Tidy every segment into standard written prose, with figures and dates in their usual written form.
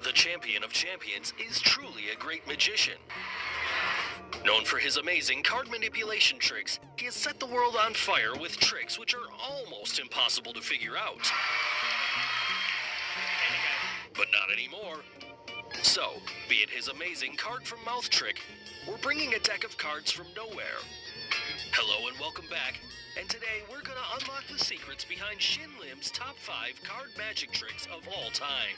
the champion of champions, is truly a great magician. Known for his amazing card manipulation tricks, he has set the world on fire with tricks which are almost impossible to figure out. But not anymore. So, be it his amazing card from mouth trick, or bringing a deck of cards from nowhere. Hello and welcome back, and today we're gonna unlock the secrets behind Shin Lim's top 5 card magic tricks of all time.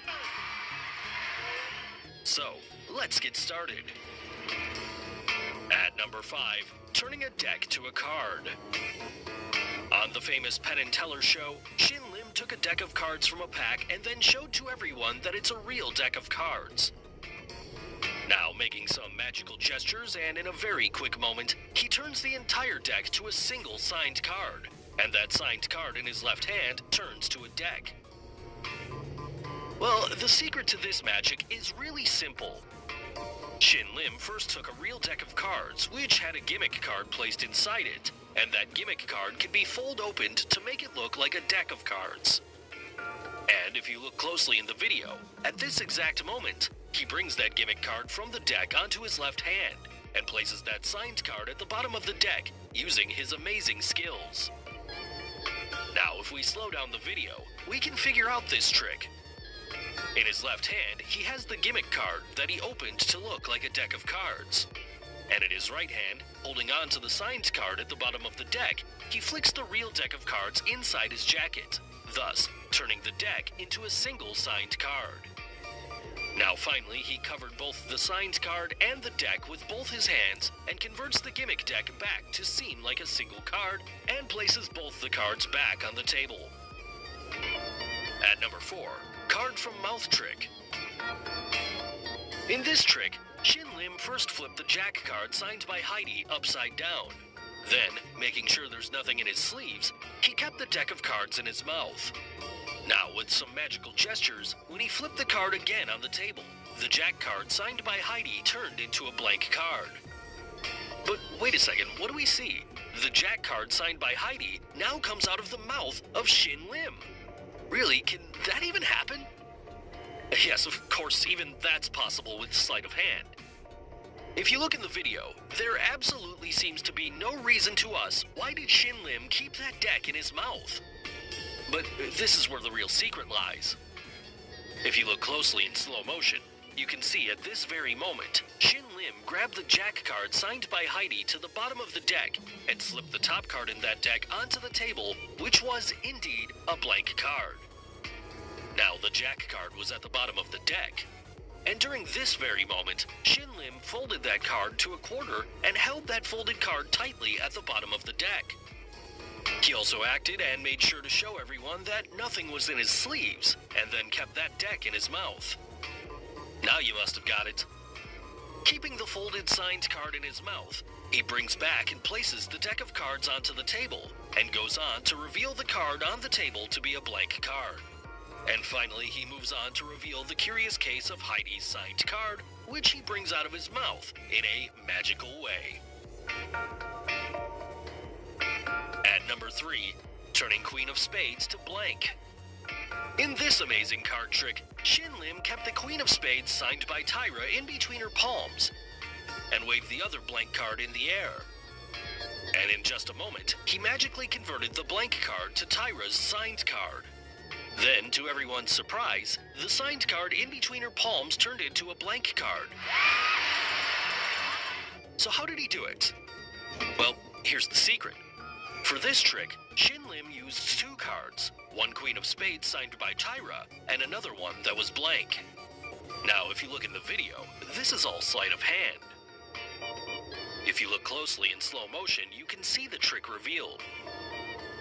So, let's get started. At number 5, turning a deck to a card. On the famous Penn and Teller show, Shin Lim took a deck of cards from a pack and then showed to everyone that it's a real deck of cards. Now, making some magical gestures, and in a very quick moment, he turns the entire deck to a single signed card, and that signed card in his left hand turns to a deck. Well, the secret to this magic is really simple. Shin Lim first took a real deck of cards, which had a gimmick card placed inside it, and that gimmick card can be fold opened to make it look like a deck of cards. And if you look closely in the video, at this exact moment, he brings that gimmick card from the deck onto his left hand, and places that signed card at the bottom of the deck, using his amazing skills. Now, if we slow down the video, we can figure out this trick. In his left hand, he has the gimmick card that he opened to look like a deck of cards. And in his right hand, holding on to the signed card at the bottom of the deck, he flicks the real deck of cards inside his jacket, thus turning the deck into a single signed card. Now finally, he covered both the signed card and the deck with both his hands and converts the gimmick deck back to seem like a single card and places both the cards back on the table. At number 4, card from mouth trick. In this trick, Shin Lim first flipped the Jack card signed by Heidi upside down. Then, making sure there's nothing in his sleeves, he kept the deck of cards in his mouth. Now, with some magical gestures, when he flipped the card again on the table, the Jack card signed by Heidi turned into a blank card. But wait a second, what do we see? The Jack card signed by Heidi now comes out of the mouth of Shin Lim. Really, can that even happen? Yes, of course, even that's possible with sleight of hand. If you look in the video, there absolutely seems to be no reason to us why did Shin Lim keep that deck in his mouth. But this is where the real secret lies. If you look closely in slow motion, you can see at this very moment, Shin Lim grabbed the Jack card signed by Heidi to the bottom of the deck and slipped the top card in that deck onto the table, which was indeed a blank card. Now the Jack card was at the bottom of the deck, and during this very moment, Shin Lim folded that card to a quarter and held that folded card tightly at the bottom of the deck. He also acted and made sure to show everyone that nothing was in his sleeves, and then kept that deck in his mouth. Now you must have got it. Keeping the folded signed card in his mouth, he brings back and places the deck of cards onto the table, and goes on to reveal the card on the table to be a blank card. And finally, he moves on to reveal the curious case of Heidi's signed card, which he brings out of his mouth in a magical way. At number 3, turning Queen of Spades to blank. In this amazing card trick, Shin Lim kept the Queen of Spades signed by Tyra in between her palms, and waved the other blank card in the air. And in just a moment, he magically converted the blank card to Tyra's signed card. Then, to everyone's surprise, the signed card in between her palms turned into a blank card. So how did he do it? Well, here's the secret. For this trick, Shin Lim used 2 cards, one Queen of Spades signed by Tyra, and another one that was blank. Now, if you look in the video, this is all sleight of hand. If you look closely in slow motion, you can see the trick revealed.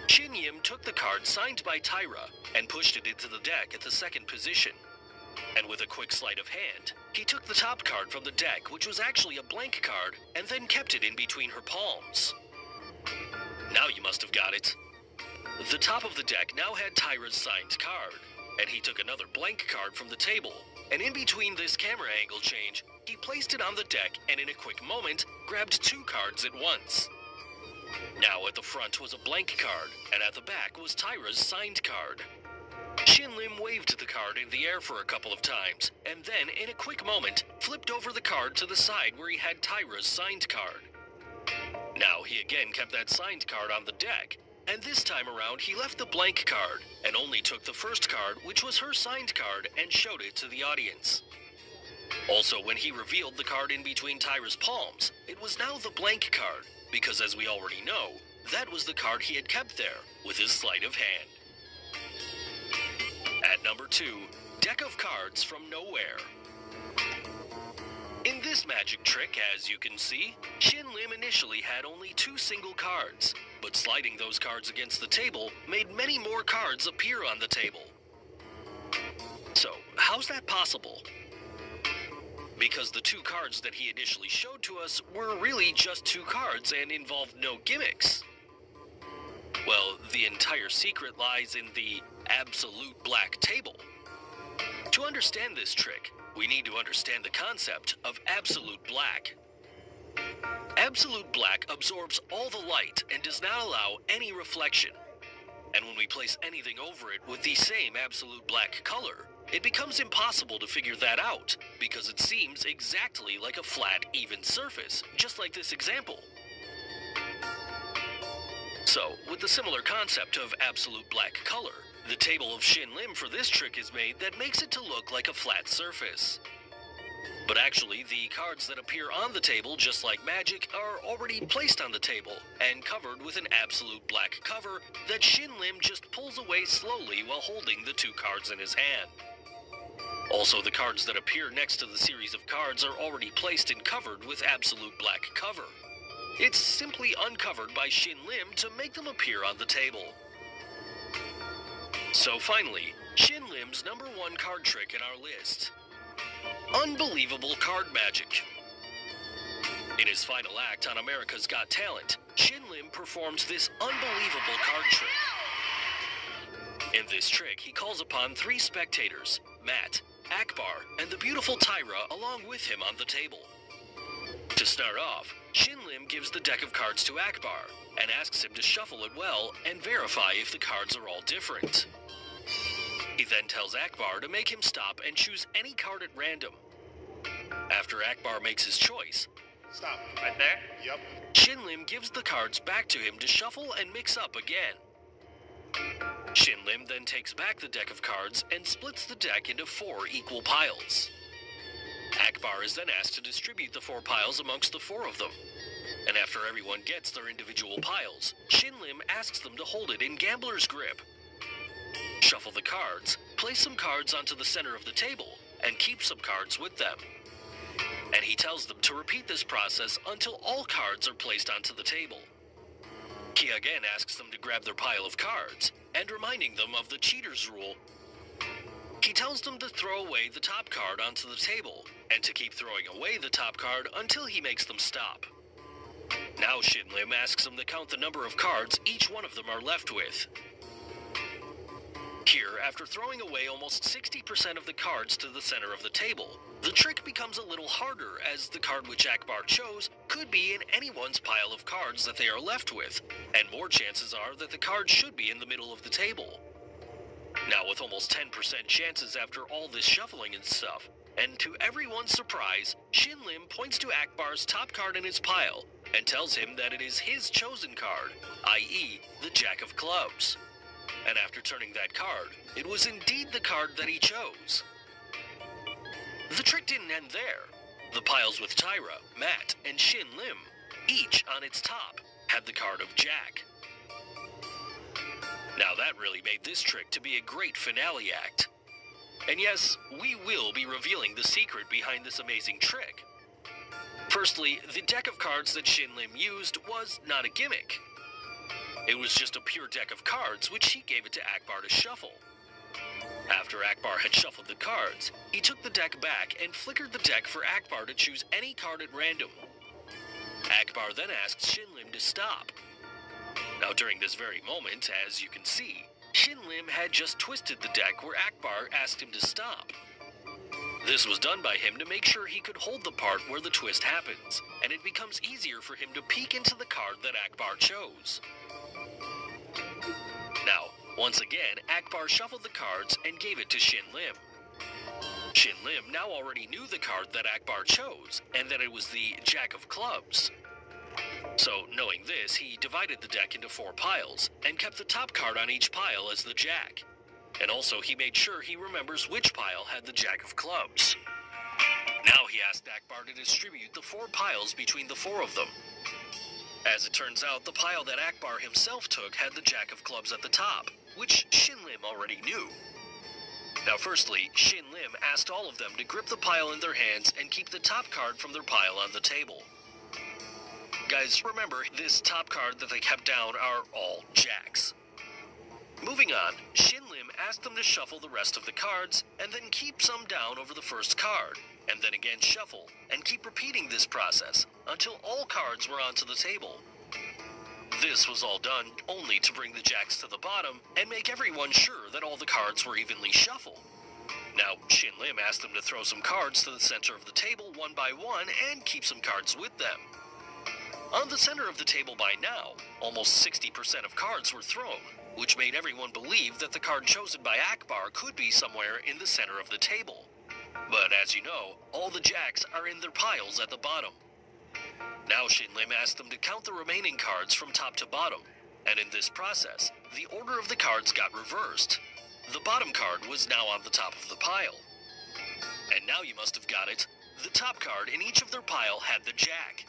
Shin Lim took the card signed by Tyra and pushed it into the deck at the second position. And with a quick sleight of hand, he took the top card from the deck, which was actually a blank card, and then kept it in between her palms. Now you must have got it. The top of the deck now had Tyra's signed card, and he took another blank card from the table, and in between this camera angle change, he placed it on the deck and in a quick moment, grabbed 2 cards at once. Now at the front was a blank card, and at the back was Tyra's signed card. Shin Lim waved the card in the air for a couple of times, and then, in a quick moment, flipped over the card to the side where he had Tyra's signed card. Now he again kept that signed card on the deck, and this time around he left the blank card, and only took the first card, which was her signed card, and showed it to the audience. Also, when he revealed the card in between Tyra's palms, it was now the blank card, because as we already know, that was the card he had kept there, with his sleight of hand. At number 2, deck of cards from nowhere. In this magic trick, as you can see, Shin Lim initially had only 2 single cards, but sliding those cards against the table made many more cards appear on the table. So, how's that possible? Because the 2 cards that he initially showed to us were really just 2 cards and involved no gimmicks. Well, the entire secret lies in the absolute black table. To understand this trick, we need to understand the concept of absolute black. Absolute black absorbs all the light and does not allow any reflection. And when we place anything over it with the same absolute black color, it becomes impossible to figure that out, because it seems exactly like a flat, even surface, just like this example. So, with the similar concept of absolute black color, the table of Shin Lim for this trick is made that makes it to look like a flat surface. But actually, the cards that appear on the table, just like magic, are already placed on the table and covered with an absolute black cover that Shin Lim just pulls away slowly while holding the 2 cards in his hand. Also, the cards that appear next to the series of cards are already placed and covered with absolute black cover. It's simply uncovered by Shin Lim to make them appear on the table. So finally, Shin Lim's number 1 card trick in our list. Unbelievable card magic. In his final act on America's Got Talent, Shin Lim performs this unbelievable card trick. In this trick, he calls upon 3 spectators, Matt, Akbar, and the beautiful Tyra along with him on the table. To start off, Shin Lim gives the deck of cards to Akbar and asks him to shuffle it well and verify if the cards are all different. He then tells Akbar to make him stop and choose any card at random. After Akbar makes his choice, stop. Right there? Yep. Shin Lim gives the cards back to him to shuffle and mix up again. Shin Lim then takes back the deck of cards and splits the deck into 4 equal piles. Akbar is then asked to distribute the 4 piles amongst the 4 of them. And after everyone gets their individual piles, Shin Lim asks them to hold it in gambler's grip. Shuffle the cards, place some cards onto the center of the table, and keep some cards with them. And he tells them to repeat this process until all cards are placed onto the table. He again asks them to grab their pile of cards, and reminding them of the cheater's rule, he tells them to throw away the top card onto the table, and to keep throwing away the top card until he makes them stop. Now Shin Lim asks them to count the number of cards each one of them are left with. Here, after throwing away almost 60% of the cards to the center of the table, the trick becomes a little harder, as the card which Akbar chose could be in anyone's pile of cards that they are left with, and more chances are that the card should be in the middle of the table. Now, with almost 10% chances after all this shuffling and stuff, and to everyone's surprise, Shin Lim points to Akbar's top card in his pile and tells him that it is his chosen card, i.e. the Jack of Clubs. And after turning that card, it was indeed the card that he chose. The trick didn't end there. The piles with Tyra, Matt, and Shin Lim, each on its top, had the card of Jack. Now that really made this trick to be a great finale act. And yes, we will be revealing the secret behind this amazing trick. Firstly, the deck of cards that Shin Lim used was not a gimmick. It was just a pure deck of cards which he gave it to Akbar to shuffle. After Akbar had shuffled the cards, he took the deck back and flickered the deck for Akbar to choose any card at random. Akbar then asked Shin Lim to stop. Now during this very moment, as you can see, Shin Lim had just twisted the deck where Akbar asked him to stop. This was done by him to make sure he could hold the part where the twist happens, and it becomes easier for him to peek into the card that Akbar chose. Now, Once again, Akbar shuffled the cards and gave it to Shin Lim. Shin Lim now already knew the card that Akbar chose, and that it was the Jack of Clubs. So, knowing this, he divided the deck into 4 piles, and kept the top card on each pile as the Jack. And also, he made sure he remembers which pile had the Jack of Clubs. Now he asked Akbar to distribute the 4 piles between the 4 of them. As it turns out, the pile that Akbar himself took had the Jack of Clubs at the top, which Shin Lim already knew. Now firstly, Shin Lim asked all of them to grip the pile in their hands and keep the top card from their pile on the table. Guys, remember, this top card that they kept down are all Jacks. Moving on, Shin Lim asked them to shuffle the rest of the cards, and then keep some down over the first card, and then again shuffle, and keep repeating this process until all cards were onto the table. This was all done only to bring the Jacks to the bottom and make everyone sure that all the cards were evenly shuffled. Now, Shin Lim asked them to throw some cards to the center of the table one by one and keep some cards with them. On the center of the table by now, almost 60% of cards were thrown, which made everyone believe that the card chosen by Akbar could be somewhere in the center of the table. But as you know, all the Jacks are in their piles at the bottom. Now Shin Lim asked them to count the remaining cards from top to bottom, and in this process, the order of the cards got reversed. The bottom card was now on the top of the pile. And now you must have got it. The top card in each of their pile had the Jack.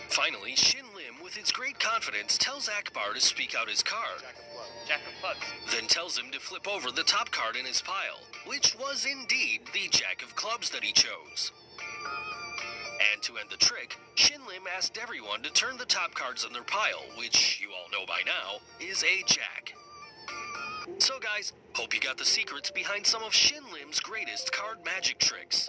Finally, Shin Lim, with his great confidence, tells Akbar to speak out his card. Jack of Clubs. Then tells him to flip over the top card in his pile, which was indeed the Jack of Clubs that he chose. And to end the trick, Shin Lim asked everyone to turn the top cards in their pile, which you all know by now, is a Jack. So guys, hope you got the secrets behind some of Shin Lim's greatest card magic tricks.